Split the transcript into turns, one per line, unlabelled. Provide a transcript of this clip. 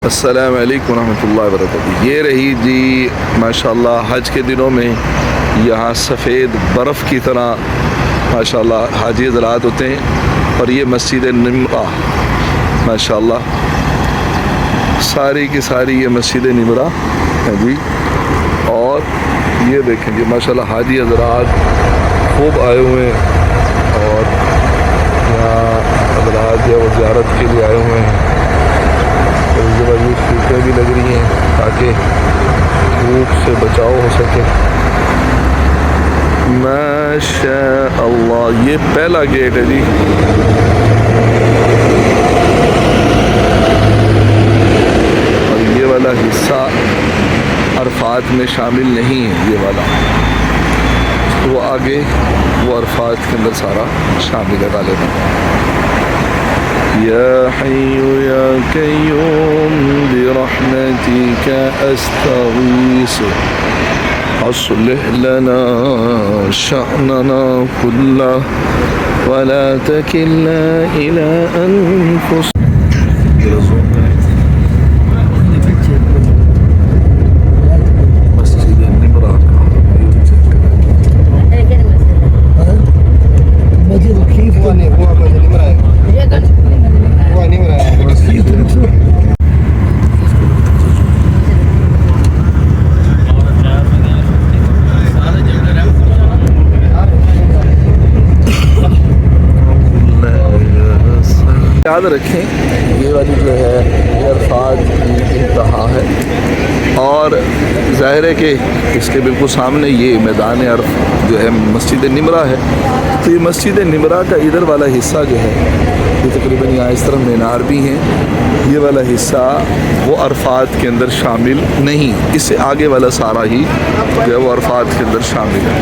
السلام علیکم ورحمۃ اللہ وبرکاتہ۔ یہ رہی جی ماشاءاللہ حج کے دنوں میں یہاں سفید برف کی طرح ماشاءاللہ حاجی حضرات ہوتے ہیں، اور یہ مسجد نمرہ ماشاءاللہ ساری کی ساری یہ مسجد نمرہ ہے جی۔ اور یہ دیکھیں جی ماشاءاللہ حاجی حضرات خوب آئے ہوئے ہیں، اور یہاں حضرات جو ہے وہ زیارت کے لیے آئے ہوئے ہیں۔ یہ سیٹیں بھی لگ رہی ہیں تاکہ دھوپ سے بچاؤ ہو سکے۔ ماشاء اللہ یہ پہلا گیٹ ہے جی۔ اور یہ والا حصہ عرفات میں شامل نہیں ہے، یہ والا وہ آگے وہ عرفات کے اندر سارا شامل ہے غالباً۔ یا حی یا قیوم برحمتک استغیث اصلح لنا شأننا كله ولا تکلنا الی انفسنا۔ مسجد نمرہ یاد رکھیں یہ والی جو ہے یہ عرفات کی انتہا ہے، اور ظاہر ہے کہ اس کے بالکل سامنے یہ میدان عرف جو ہے مسجد نمرہ ہے، تو یہ مسجد نمرہ کا ادھر والا حصہ جو ہے یہ تقریباً یہاں اس طرح مینار بھی ہیں، یہ والا حصہ وہ عرفات کے اندر شامل نہیں، اس سے آگے والا سارا ہی جو ہے وہ عرفات کے اندر شامل ہے۔